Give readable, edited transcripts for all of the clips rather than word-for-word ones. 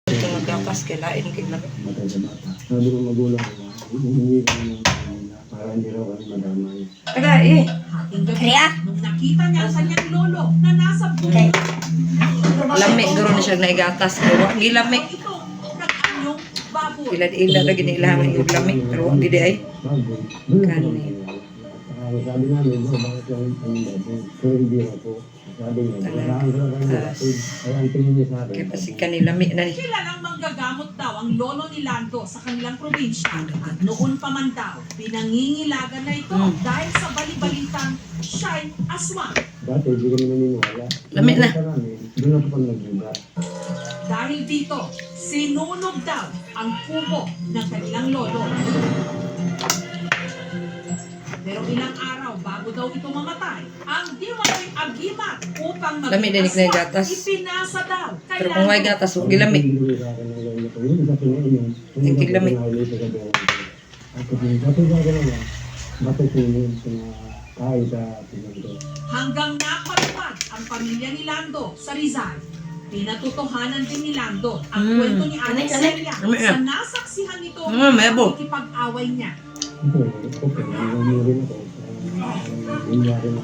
Ito magkapas, kailain kailan. Matay sa bata. Sabi ng magulang ko, humingi ka ng para hindi raw kami madamay. Taga eh. Kaya? Nung nakita niya ang kanyang lolo na nasa buhay. Lami, guro na siya naigatas. Pero wag gilami. Ito, nag-anyong baboy. Ila lagi na ilahan yung lami. Pero wag di ay. Baboy. Kanin. Sabi namin, bakit lang ang baboy? Pero hindi raw po. Sabi niya, kailangan ko lang kayo kapatid. Kaya ang tingin niya sa akin. Kaya pa si kanilami na ni. Kilalang manggagamot daw ang lolo ni Lando sa kanilang probinsya. At noon pa man daw, pinangingilagan na ito dahil sa bali-balitang siya'y aswang. Dati, hindi kami naniniwala. Lami na. Doon ako pang nagbuga. Dahil dito, sinunog daw ang kubo ng kanilang lolo. Pero ilang araw bago daw ito mamatay, ang diwaloy agimat upang Lami din mag-aswang, gatas. ipinasa daw kay Pero kung may Lando. gatas, wag gilami. Tingkil lami. Ako din, kapag gagawin niya, matutunin sa mga kahit sa pinagdo. Hanggang napatupad ang pamilya ni Lando sa Rizal. Pinatutuhanan din ni Lando ang kwento ni Alex Celia sa nasaksihan nito Mebo. ang ikipag-away niya. Ito, okay, nangyari ako. Nangyari ako.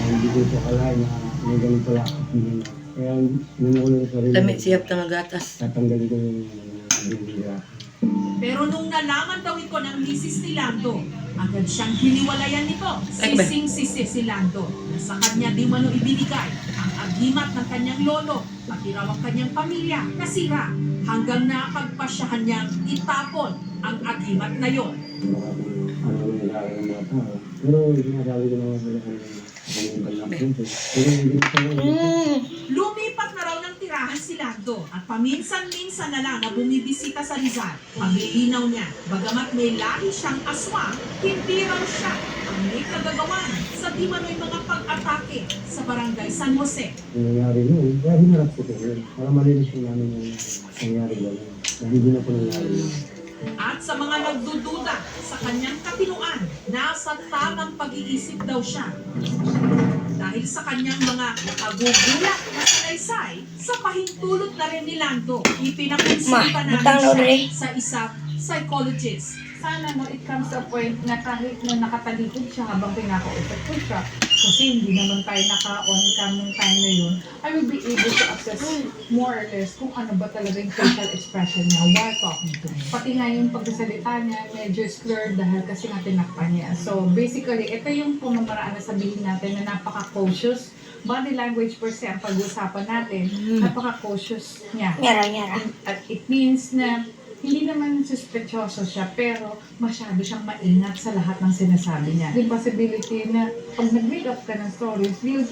Hindi ko ito akalain na may ganun pala. Kaya nunulong sa sarili. Lami siyap tanga gatas. Tatanggalin ko yung bibira. Pero nung nalaman daw ito ng misis ni Lando, agad siyang hiniwalayan nito. Ay, ba? Sising-sisi si Lando. Sa kanya di mano ibinigay ang agimat ng kanyang lolo, pati raw ang kanyang pamilya nasira hanggang napagpasyahan niyang itapon ang agimat na yon. Ano yung nag-aaral ng mga tao. Pero sinasabi ko naman sila pero hindi ko Lumipat na raw ng tirahan si Lando at paminsan-minsan na lang na bumibisita sa Rizal. Paglilinaw niya, bagamat may lahi siyang aswang, hindi raw siya ang may kagagawan sa di mano'y mga pag-atake sa barangay San Jose. yung nangyari noon. Kaya hinarap ko ito yun. Para malinis ko namin yung nangyari gano'n. Na hindi na po nangyari yun. At sa mga nagdududa sa kanyang katinuan, nasa tamang pag-iisip daw siya. Dahil sa kanyang mga agugulat na salaysay, sa pahintulot na rin ni Lando, ipinakonsulta butang na namin ulit. siya sa isang psychologist. Sana no, it comes to a point na kahit na nakatalikod siya habang pinakausap ko siya, kasi hindi naman tayo naka-on cam nung time na yun, I will be able to assess more or less kung ano ba talaga yung facial expression niya while talking to me. Pati nga yung pagsasalita niya, medyo slurred dahil kasi nga tinakpan niya. So basically, ito yung pamamaraan na sabihin natin na napaka-cautious. Body language per se ang pag-uusapan natin, napaka-cautious niya. Nyara. At it means na hindi naman suspetyoso siya, pero masyado siyang maingat sa lahat ng sinasabi niya. Yung possibility na pag nag-make up ka ng stories, you'll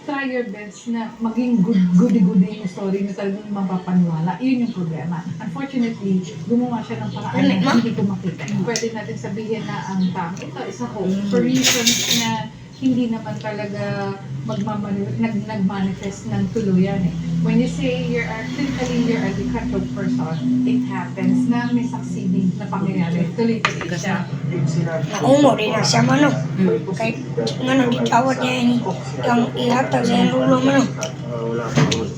try your best na maging goody-goody yung story na talagang mapapaniwala. Yun yung problema. Unfortunately, gumawa siya ng paraan na hindi ko makita. Pwede natin sabihin na ang tao, ito isa ko, for reasons na hindi naman talaga nag-manifest ng tuluyan eh. When you say you're a decrepit person, it happens na may succeeding na pangyayari. Tuloy-tuloy siya. Umo rin na siya mano. Kahit nga nagitawad niya yung ihatag sa yung lulo mano. Wala akong